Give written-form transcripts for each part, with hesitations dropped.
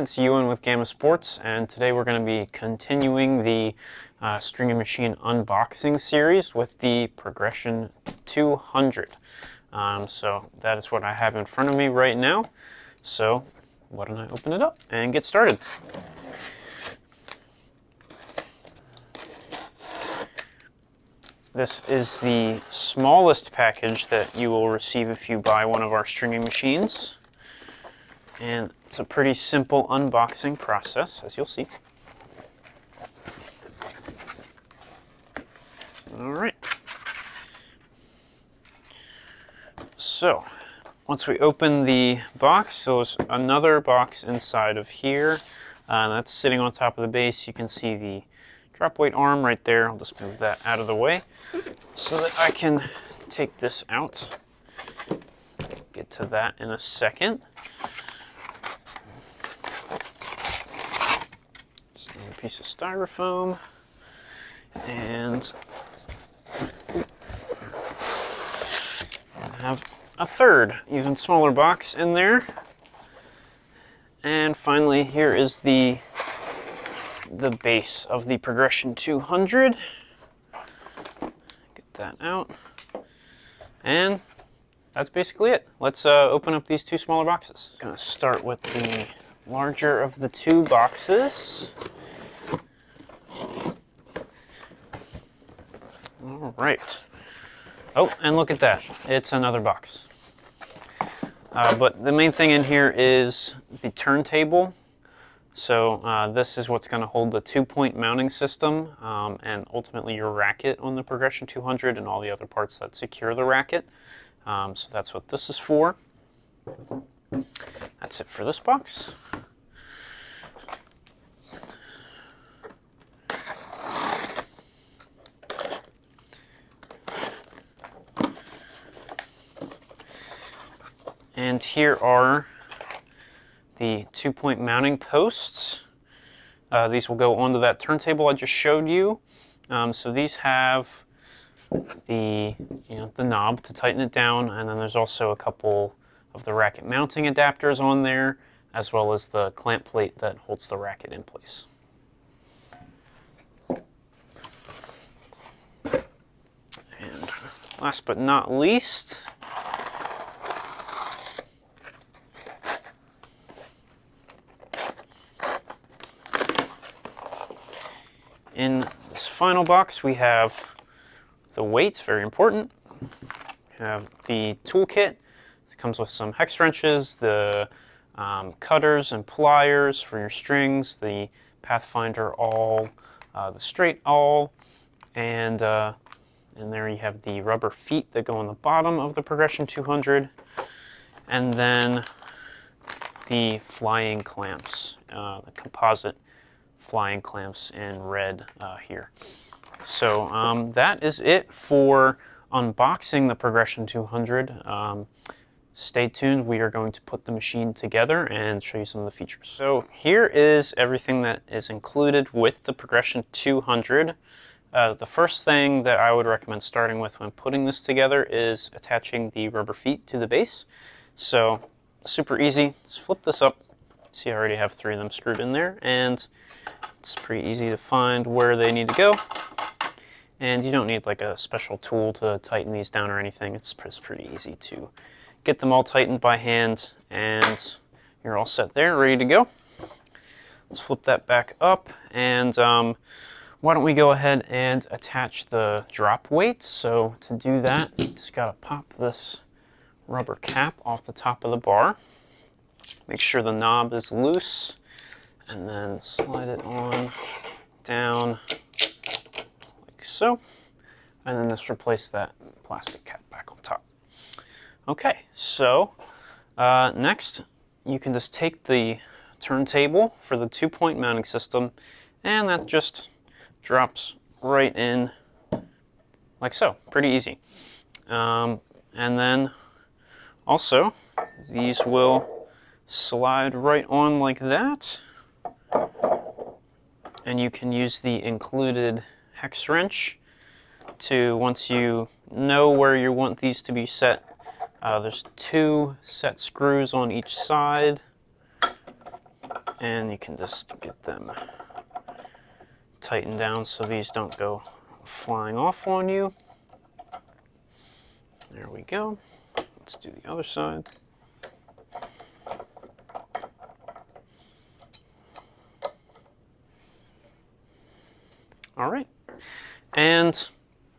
it's Ewan with Gamma Sports, and today we're going to be continuing the stringing machine unboxing series with the Progression 200. So that is what I have in front of me right now. So why don't I open it up and get started. This is the smallest package that you will receive if you buy one of our stringing machines. And it's a pretty simple unboxing process, as you'll see. All right. So, once we open the box, there's another box inside of here. That's sitting on top of the base. You can see the drop weight arm right there. I'll just move that out of the way so that I can take this out. Get to that in a second. Just another piece of styrofoam. And I have a third, even smaller box in there. And finally, here is the base of the Progression 200. Get that out. And that's basically it. Let's open up these two smaller boxes. I'm gonna start with the larger of the two boxes. All right. Oh, and look at that. It's another box. But the main thing in here is the turntable. So this is what's going to hold the 2-point mounting system and ultimately your racket on the Progression 200 and all the other parts that secure the racket. So that's what this is for. That's it for this box. And here are the 2-point mounting posts. These will go onto that turntable I just showed you. So these have the knob to tighten it down, and then there's also a couple of the racket mounting adapters on there, as well as the clamp plate that holds the racket in place. And last but not least, in this final box, we have the weights, very important. We have the toolkit. It comes with some hex wrenches, the cutters and pliers for your strings, the Pathfinder awl, the straight awl, and there you have the rubber feet that go on the bottom of the Progression 200, and then the flying clamps, the composite flying clamps in red here. So that is it for unboxing the Progression 200. Stay tuned, we are going to put the machine together and show you some of the features. So here is everything that is included with the Progression 200. The first thing that I would recommend starting with when putting this together is attaching the rubber feet to the base. So super easy, just flip this up. See, I already have 3 of them screwed in there, and it's pretty easy to find where they need to go. And you don't need like a special tool to tighten these down or anything. It's pretty easy to get them all tightened by hand, and you're all set there, ready to go. Let's flip that back up, and why don't we go ahead and attach the drop weight. So to do that, you just gotta pop this rubber cap off the top of the bar. Make sure the knob is loose, and then slide it on down like so, and then just replace that plastic cap back on top. Okay, so next you can just take the turntable for the 2-point mounting system, and that just drops right in like so, pretty easy. And then also these will slide right on like that, and you can use the included hex wrench to, once you know where you want these to be set, there's 2 set screws on each side, and you can just get them tightened down so these don't go flying off on you. There we go. Let's do the other side. All right, and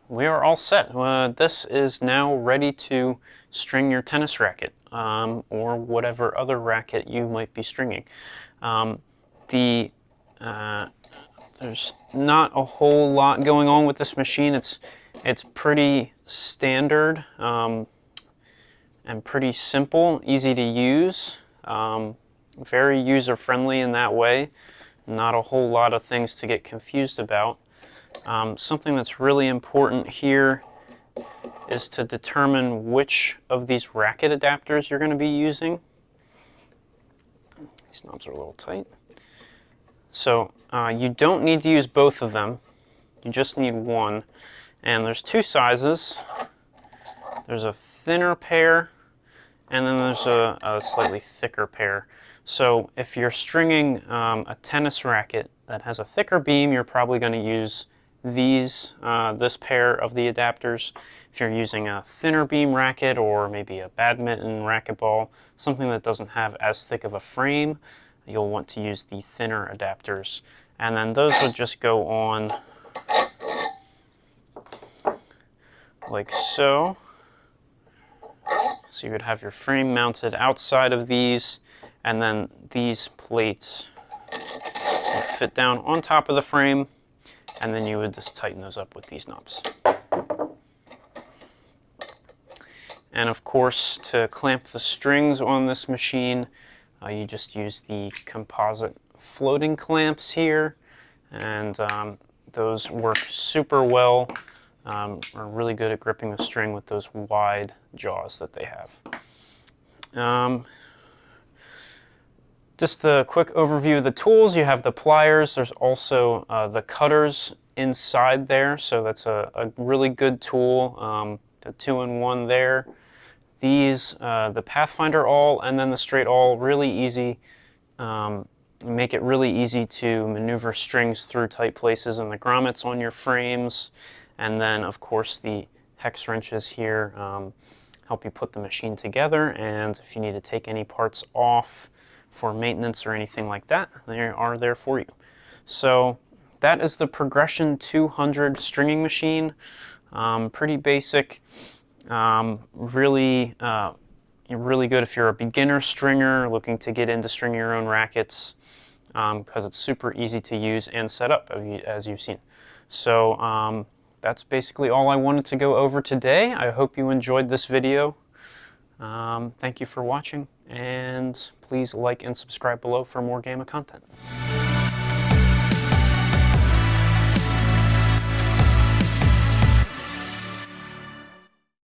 we are all set. This is now ready to string your tennis racket or whatever other racket you might be stringing. There's not a whole lot going on with this machine. It's pretty standard and pretty simple, easy to use, very user-friendly in that way. Not a whole lot of things to get confused about. Something that's really important here is to determine which of these racket adapters you're going to be using. These knobs are a little tight. So you don't need to use both of them. You just need one. And there's two sizes. There's a thinner pair, and then there's a slightly thicker pair. So if you're stringing a tennis racket that has a thicker beam, you're probably going to use this pair of the adapters. If you're using a thinner beam racket or maybe a badminton racquetball, something that doesn't have as thick of a frame, you'll want to use the thinner adapters. And then those would just go on like so. So you would have your frame mounted outside of these, and then these plates will fit down on top of the frame, and then you would just tighten those up with these knobs. And of course, to clamp the strings on this machine, you just use the composite floating clamps here, and those work super well. Are really good at gripping the string with those wide jaws that they have. Just a quick overview of the tools. You have the pliers. There's also the cutters inside there, so that's a really good tool. The 2-in-1 there. These, the Pathfinder awl and then the straight awl, really easy. Make it really easy to maneuver strings through tight places in the grommets on your frames. And then, of course, the hex wrenches here help you put the machine together. And if you need to take any parts off for maintenance or anything like that, they are there for you. So that is the Progression 200 stringing machine. Pretty basic. Really good if you're a beginner stringer looking to get into stringing your own rackets, because it's super easy to use and set up, as you've seen. So that's basically all I wanted to go over today. I hope you enjoyed this video. Thank you for watching, and please like and subscribe below for more Gamma content.